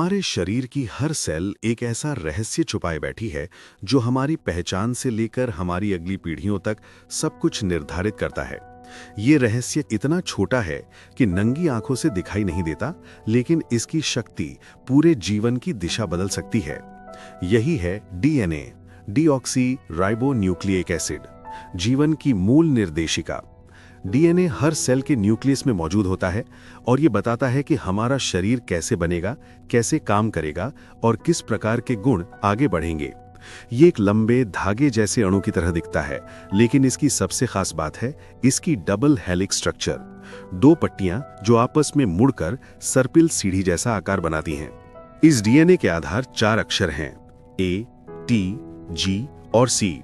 हमारे शरीर की हर सेल एक ऐसा रहस्य छुपाए बैठी है जो हमारी पहचान से लेकर हमारी अगली पीढ़ियों तक सब कुछ निर्धारित करता है। ये रहस्य इतना छोटा है कि नंगी आंखों से दिखाई नहीं देता, लेकिन इसकी शक्ति पूरे जीवन की दिशा बदल सकती है। यही है DNA, deoxy ribo nucleic acid, जीवन की मूल निर्देशिका। डीएनए हर सेल के न्यूक्लियस में मौजूद होता है और ये बताता है कि हमारा शरीर कैसे बनेगा, कैसे काम करेगा और किस प्रकार के गुण आगे बढ़ेंगे। ये एक लंबे धागे जैसे अणु की तरह दिखता है, लेकिन इसकी सबसे खास बात है इसकी डबल हेलिक्स स्ट्रक्चर। दो पट्टियां जो आपस में मुड़कर सर्पिल सीढ़ी जैसा आकार बनाती हैं। इस डीएनए के आधार 4 अक्षर हैं, ए, टी, जी और सी।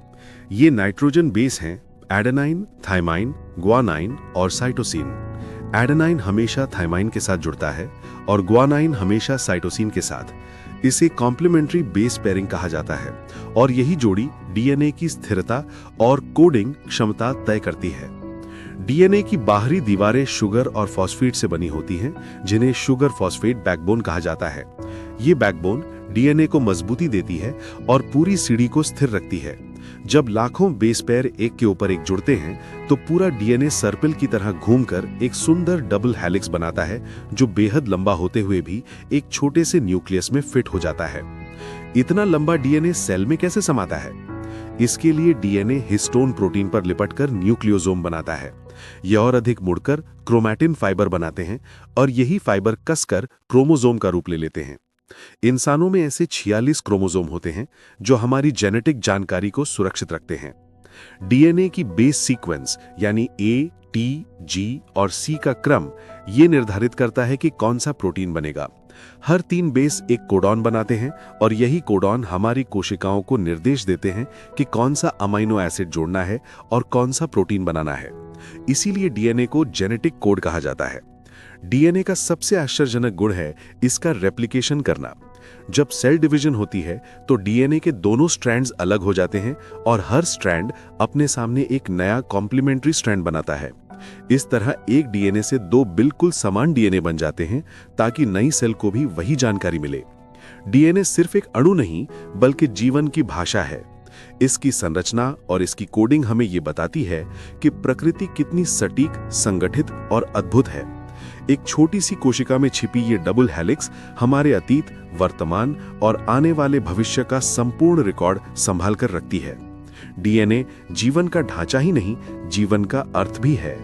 ये नाइट्रोजन बेस हैं, एडेनाइन, थाइमाइन, ग्वानाइन और साइटोसिन। एडेनाइन हमेशा थाइमाइन के साथ जुड़ता है और ग्वानाइन हमेशा साइटोसिन के साथ। इसे कॉम्प्लीमेंट्री बेस पेयरिंग कहा जाता है और यही जोड़ी डीएनए की स्थिरता और कोडिंग क्षमता तय करती है। डीएनए की बाहरी दीवारें शुगर और फॉस्फेट से बनी होती हैं, जिन्हें शुगर फॉस्फेट बैकबोन कहा जाता है। ये बैकबोन डीएनए को मजबूती देती है और पूरी सीढ़ी को स्थिर रखती है। जब लाखों बेस पेयर एक के ऊपर एक जुड़ते हैं तो पूरा डीएनए सर्पिल की तरह घूमकर एक सुंदर डबल हेलिक्स बनाता है, जो बेहद लंबा होते हुए भी एक छोटे से न्यूक्लियस में फिट हो जाता है। इतना लंबा डीएनए सेल में कैसे समाता है? इसके लिए डीएनए हिस्टोन प्रोटीन पर लिपटकर न्यूक्लियोसोम बनाता है। यह और अधिक मुड़कर क्रोमैटिन फाइबर बनाते हैं और यही फाइबर कसकर क्रोमोसोम का रूप ले लेते हैं। इंसानों में ऐसे 46 क्रोमोसोम होते हैं जो हमारी जेनेटिक जानकारी को सुरक्षित रखते हैं। डीएनए की बेस सीक्वेंस यानी ए, टी, जी और सी का क्रम ये निर्धारित करता है कि कौन सा प्रोटीन बनेगा। हर 3 बेस एक कोडॉन बनाते हैं और यही कोडॉन हमारी कोशिकाओं को निर्देश देते हैं कि कौन सा अमीनो एसिड जोड़ना है और कौन सा प्रोटीन बनाना है। इसीलिए डीएनए को जेनेटिक कोड कहा जाता है। डीएनए का सबसे आश्चर्यजनक गुण है इसका रेप्लिकेशन करना। जब सेल डिवीजन होती है तो डीएनए के दोनों स्ट्रैंड्स अलग हो जाते हैं और हर स्ट्रैंड अपने सामने एक नया कॉम्प्लीमेंट्री स्ट्रैंड बनाता है। इस तरह एक डीएनए से 2 बिल्कुल समान डीएनए बन जाते हैं ताकि नई सेल को भी वही जानकारी मिले। डीएनए सिर्फ एक अणु नहीं बल्कि जीवन की भाषा है। इसकी संरचना और इसकी कोडिंग हमें ये बताती है कि प्रकृति कितनी सटीक, संगठित और अद्भुत है। एक छोटी सी कोशिका में छिपी ये डबल हेलिक्स हमारे अतीत, वर्तमान और आने वाले भविष्य का संपूर्ण रिकॉर्ड संभाल कर रखती है। डीएनए जीवन का ढांचा ही नहीं, जीवन का अर्थ भी है।